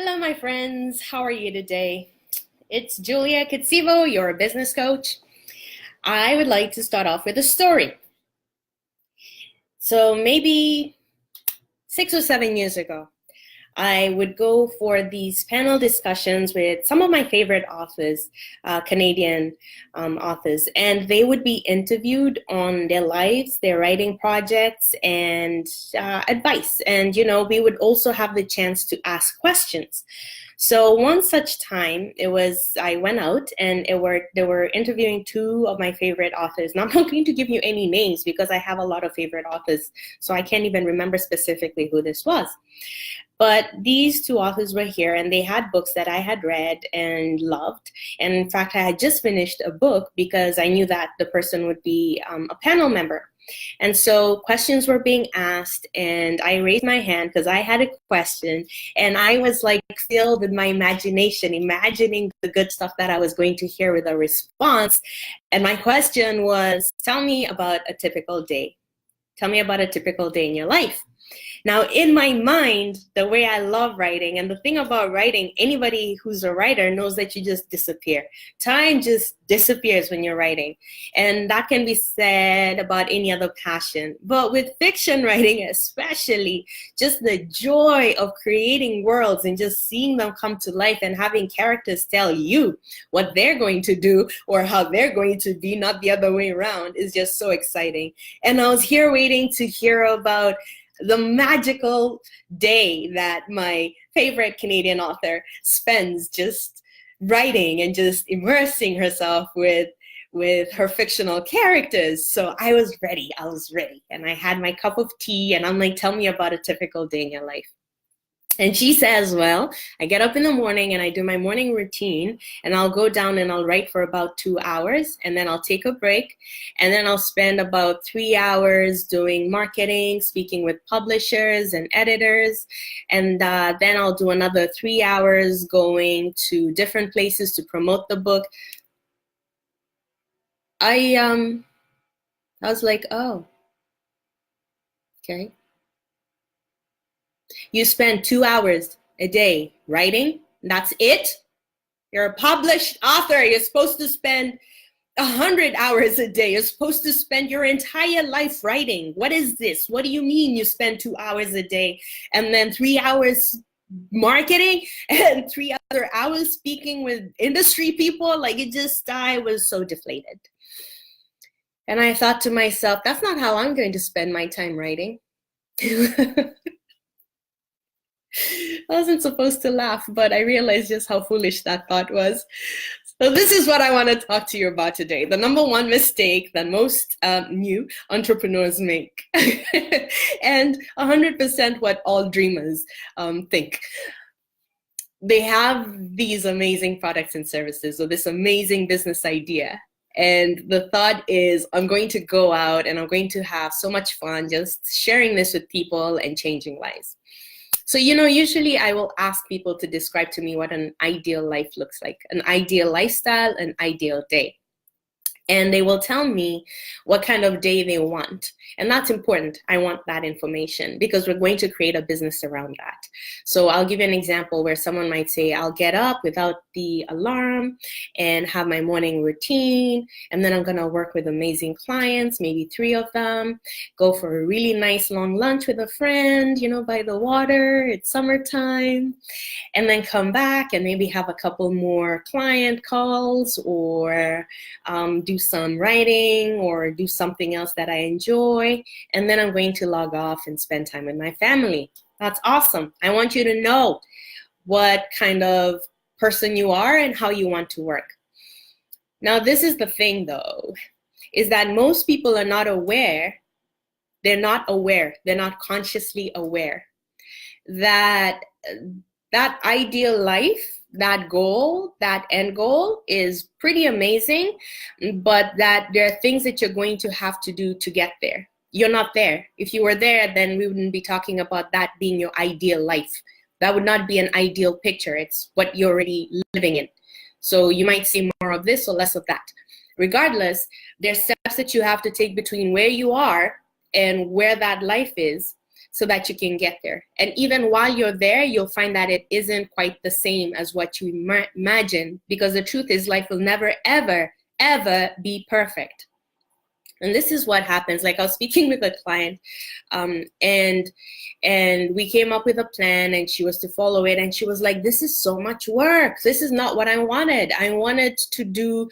Hello, my friends. How are you today? It's Julia Kitsivo, your business coach. I would like to start off with a story. So maybe 6 or 7 years ago, I would go for these panel discussions with some of my favorite authors, Canadian authors, and they would be interviewed on their lives, their writing projects, and advice. And, we would also have the chance to ask questions. So one such time, I went out and they were interviewing two of my favorite authors. Now I'm not going to give you any names because I have a lot of favorite authors, so I can't even remember specifically who this was. But these two authors were here and they had books that I had read and loved. And in fact, I had just finished a book because I knew that the person would be a panel member. And so questions were being asked and I raised my hand because I had a question and I was like filled with my imagination, imagining the good stuff that I was going to hear with a response. And my question was, tell me about a typical day. Tell me about a typical day in your life. Now, in my mind, the way I love writing, and the thing about writing, anybody who's a writer knows that you just disappear. Time just disappears when you're writing. And that can be said about any other passion. But with fiction writing especially, just the joy of creating worlds and just seeing them come to life and having characters tell you what they're going to do or how they're going to be, not the other way around, is just so exciting. And I was here waiting to hear about the magical day that my favorite Canadian author spends just writing and just immersing herself with her fictional characters. So I was ready. And I had my cup of tea and I'm like, tell me about a typical day in your life. And she says, well, I get up in the morning and I do my morning routine and I'll go down and I'll write for about 2 hours and then I'll take a break and then I'll spend about 3 hours doing marketing, speaking with publishers and editors. And then I'll do another 3 hours going to different places to promote the book. I was like, oh, okay. You spend 2 hours a day writing, that's it? You're a published author. You're supposed to spend 100 hours a day. You're supposed to spend your entire life writing. What is this? What do you mean you spend 2 hours a day and then 3 hours marketing and 3 other hours speaking with industry people? Like I was so deflated. And I thought to myself, that's not how I'm going to spend my time writing. I wasn't supposed to laugh, but I realized just how foolish that thought was. So this is what I want to talk to you about today. The number one mistake that most new entrepreneurs make. And 100% what all dreamers think. They have these amazing products and services or this amazing business idea. And the thought is, I'm going to go out and I'm going to have so much fun just sharing this with people and changing lives. So, usually I will ask people to describe to me what an ideal life looks like, an ideal lifestyle, an ideal day. And they will tell me what kind of day they want. And that's important. I want that information because we're going to create a business around that. So I'll give you an example where someone might say, I'll get up without the alarm and have my morning routine. And then I'm going to work with amazing clients, maybe 3 of them, go for a really nice long lunch with a friend, by the water. It's summertime. And then come back and maybe have a couple more client calls or do some writing or do something else that I enjoy. And then I'm going to log off and spend time with my family. That's awesome. I want you to know what kind of person you are and how you want to work. Now, this is the thing, though, is that most people are not aware. They're not consciously aware that ideal life, that goal, that end goal is pretty amazing, but that there are things that you're going to have to do to get there. You're not there. If you were there, then we wouldn't be talking about that being your ideal life. That would not be an ideal picture. It's what you're already living in. So you might see more of this or less of that. Regardless, there's steps that you have to take between where you are and where that life is so that you can get there. And even while you're there, you'll find that it isn't quite the same as what you imagine, because the truth is life will never, ever, ever be perfect. And this is what happens. Like, I was speaking with a client, and we came up with a plan, and she was to follow it. And she was like, this is so much work. This is not what I wanted. I wanted to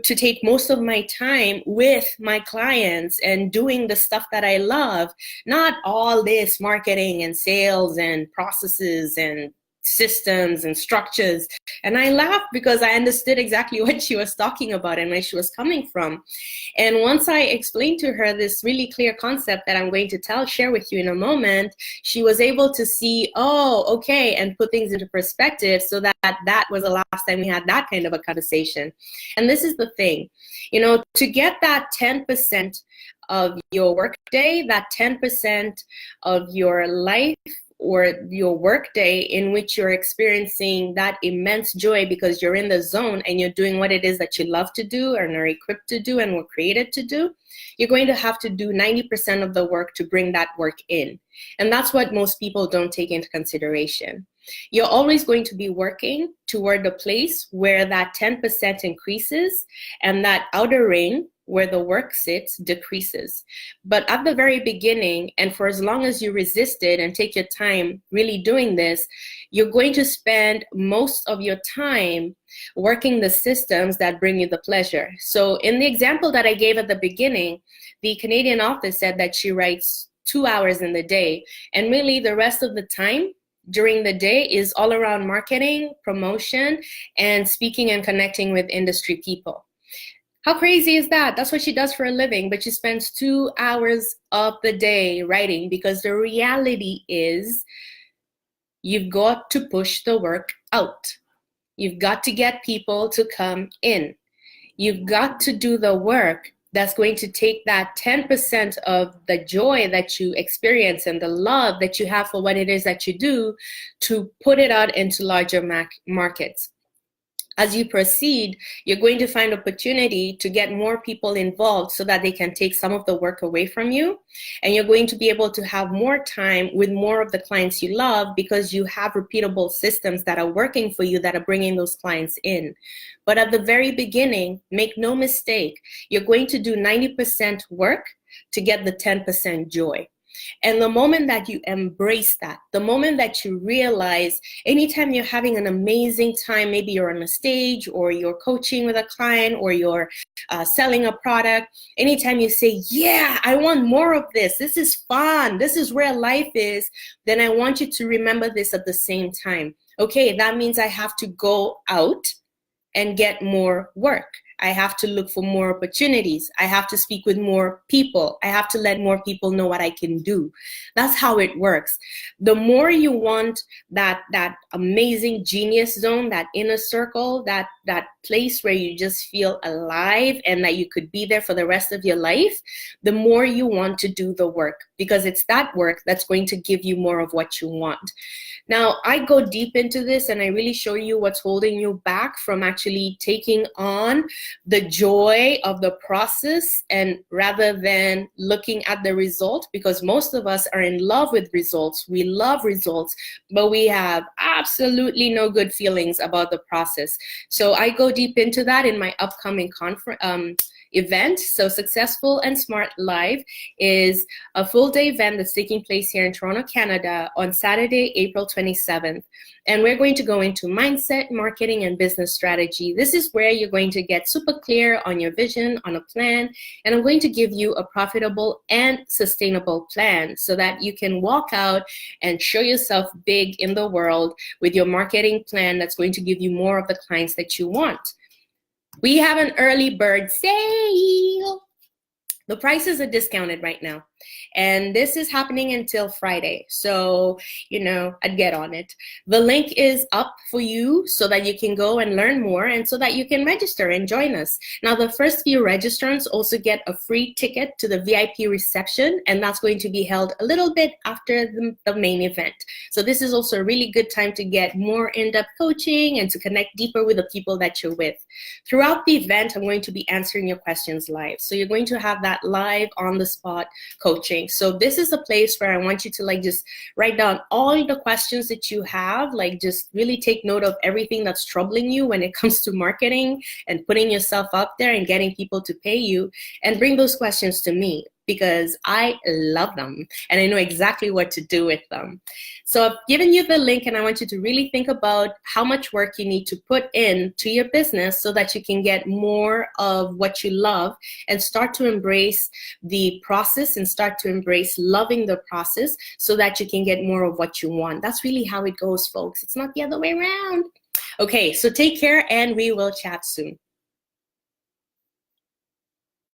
take most of my time with my clients and doing the stuff that I love, not all this marketing and sales and processes and systems and structures. And I laughed because I understood exactly what she was talking about and where she was coming from. And once I explained to her this really clear concept that I'm going to share with you in a moment, she was able to see, oh, okay, and put things into perspective, so that was the last time we had that kind of a conversation. And this is the thing, to get that 10% of your workday, that 10% of your life, or your work day in which you're experiencing that immense joy because you're in the zone and you're doing what it is that you love to do and are equipped to do and were created to do, you're going to have to do 90% of the work to bring that work in. And that's what most people don't take into consideration. You're always going to be working toward the place where that 10% increases and that outer ring where the work sits decreases. But at the very beginning, and for as long as you resist it and take your time really doing this, you're going to spend most of your time working the systems that bring you the pleasure. So in the example that I gave at the beginning, the Canadian author said that she writes 2 hours in the day, and really the rest of the time during the day is all around marketing, promotion, and speaking and connecting with industry people. How crazy is that? That's what she does for a living, but she spends 2 hours of the day writing, because the reality is you've got to push the work out. You've got to get people to come in. You've got to do the work that's going to take that 10% of the joy that you experience and the love that you have for what it is that you do, to put it out into larger markets. As you proceed, you're going to find opportunity to get more people involved so that they can take some of the work away from you. And you're going to be able to have more time with more of the clients you love, because you have repeatable systems that are working for you, that are bringing those clients in. But at the very beginning, make no mistake, you're going to do 90% work to get the 10% joy. And the moment that you embrace that, the moment that you realize, anytime you're having an amazing time, maybe you're on a stage or you're coaching with a client or you're selling a product, anytime you say, yeah, I want more of this, this is fun, this is where life is, then I want you to remember this at the same time. Okay, that means I have to go out and get more work. I have to look for more opportunities. I have to speak with more people. I have to let more people know what I can do. That's how it works. The more you want that amazing genius zone, that inner circle, that place where you just feel alive and that you could be there for the rest of your life, the more you want to do the work, because it's that work that's going to give you more of what you want. Now, I go deep into this and I really show you what's holding you back from actually taking on the joy of the process, and rather than looking at the result, because most of us are in love with results. We love results, but we have absolutely no good feelings about the process. So I go deep into that in my upcoming event. So Successful and Smart Live is a full-day event that's taking place here in Toronto, Canada on Saturday, April 27th. And we're going to go into mindset, marketing, and business strategy. This is where you're going to get super clear on your vision, on a plan, and I'm going to give you a profitable and sustainable plan so that you can walk out and show yourself big in the world with your marketing plan that's going to give you more of the clients that you want. We have an early bird sale. The prices are discounted right now, and this is happening until Friday. So, I'd get on it. The link is up for you so that you can go and learn more and so that you can register and join us. Now, the first few registrants also get a free ticket to the VIP reception, and that's going to be held a little bit after the main event. So this is also a really good time to get more in-depth coaching and to connect deeper with the people that you're with. Throughout the event, I'm going to be answering your questions live. So you're going to have that that live on the spot coaching. So this is a place where I want you to like just write down all the questions that you have, like just really take note of everything that's troubling you when it comes to marketing and putting yourself up there and getting people to pay you, and bring those questions to me, because I love them and I know exactly what to do with them. So I've given you the link, and I want you to really think about how much work you need to put in to your business so that you can get more of what you love and start to embrace the process and start to embrace loving the process so that you can get more of what you want. That's really how it goes, folks. It's not the other way around. Okay, so take care and we will chat soon.